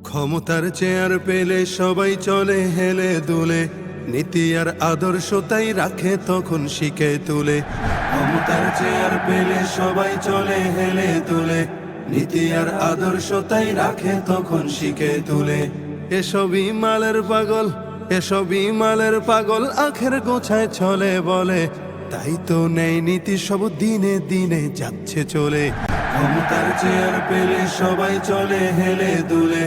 ক্ষমতার চেয়ার পেলে সবাই চলে হেলে দুলে, নীতি আর আদর্শ তাই রাখে তখন শিখে তুলে। ক্ষমতার চেয়ার পেলে সবাই চলে হেলে দুলে, নীতি আর আদর্শ তাই রাখে তখন শিখে তুলে। এসবই মালের পাগল, এসবই মালের পাগল, আখের গোছায় চলে বলে, তাই তো নেই নীতি সব দিনে দিনে যাচ্ছে চলে। ক্ষমতার চেয়ার পেলে সবাই চলে হেলে দুলে,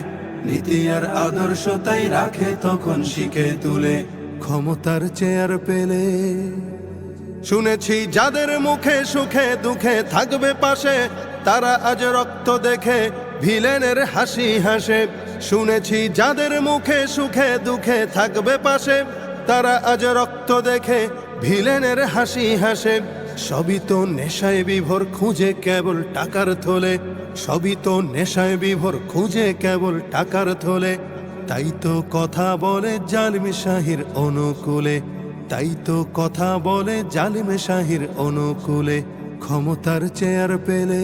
নীতি আর আদর্শ তাই রাখে তখন শিখে তুলে। ক্ষমতার চেয়ার পেলে শুনেছি যাদের মুখে সুখে দুঃখে থাকবে পাশে, তারা আজ রক্ত দেখে ভিলেনের হাসি হাসে। শুনেছি যাদের মুখে সুখে দুঃখে থাকবে পাশে, তারা আজ রক্ত দেখে ভিলেনের হাসি হাসে। সবই তো নেশায় বিভোর, খুঁজে কেবল টাকার থলে। সবই তো নেশায় বিভোর, খুঁজে কেবল টাকার থলে। তাই তো কথা বলে জালিম শাহির অনুকূলে, তাই তো কথা বলে জালিম শাহির অনুকূলে। ক্ষমতার চেয়ার পেলে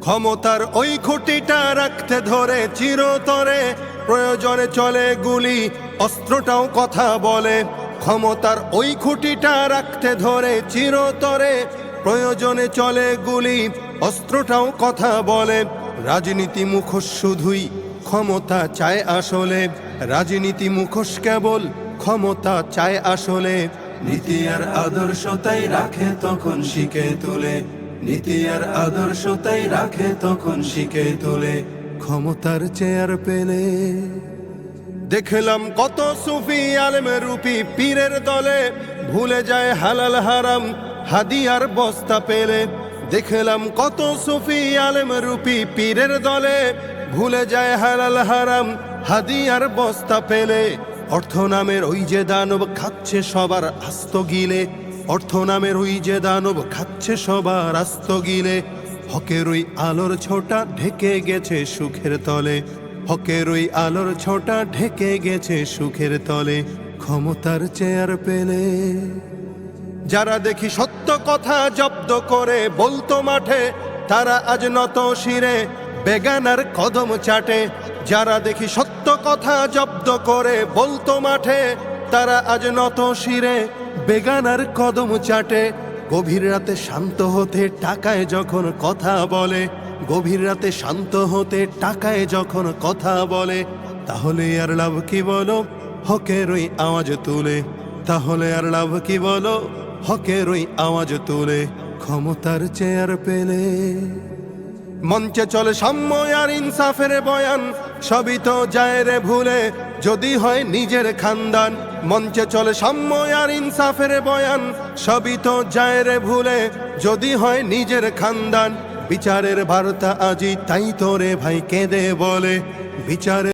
ক্ষমতার ওই খুঁটিটা রাখতে ধরে চিরতরে, প্রয়োজনে চলে গুলি অস্ত্রটাও কথা বলে। ক্ষমতার ওই খুঁটিটা রাখতে ধরে চিরতরে, প্রয়োজনে চলে গুলি অস্ত্রটাও কথা বলে। রাজনীতি মুখোশ শুধুই, ক্ষমতা চায় আসলে। রাজনীতি মুখোশ কেবল, ক্ষমতা চায় আসলে। নীতি আর আদর্শ তাই রাখে তখন শিখে তুলে, নীতি আর আদর্শ তাই রাখে তখন শিখে তুলে। ক্ষমতার চেয়ার পেলে দেখলাম কত সুফি আলেম রূপী পীরের দলে, ভুলে যায় হালাল হারাম হাদিয়ার বস্তা পেলে। দেখলাম কত সুফি আলেম রূপী পীরের দলে, ভুলে যায় হালাল হারাম হাদিয়ার বস্তা পেলে। অর্থ নামের ওই যে দানব খাচ্ছে সবার আস্ত গিলে, অর্থ নামের ওই যে দানব খাচ্ছে সবার আস্ত গিলে। হকের ওই আলোর ছোটা ঢেকে গেছে সুখের তলে, হকের ওই আলোর ছোটা ঢেকে গেছে সুখের তলে। ক্ষমতার চেয়ার পেলে যারা দেখি সত্য কথা জব্দ করে বলতো মাঠে, তারা আজ নত শিরে বেগানার কদম চাটে। যারা দেখি সত্য কথা জব্দ করে বলতো মাঠে, তারা আজ নত শিরে বেগানার কদম চাটে। গভীর রাতে শান্ত হতে টাকায় যখন কথা বলে, গভীর রাতে শান্ত হতে টাকায় যখন কথা বলে, তাহলে আর লাভ কি বলো হকের ওই আওয়াজ তুলে, তাহলে আর লাভ কি বলো হকের ওই আওয়াজ তুলে। ক্ষমতার চেয়ার পেলে মঞ্চে চলে সাম্য আর ইনসাফের বয়ান, সবই তো যায় রে ভুলে যদি হয় নিজের খানদান। মঞ্চে চলে সাম্য আর ইনসাফের বয়ান, সবই তো যায় রে ভুলে যদি হয় নিজের খানদান। বিচারের বার্তা আজি তাই তো রে ভাই কেঁদে বলে, বিচারের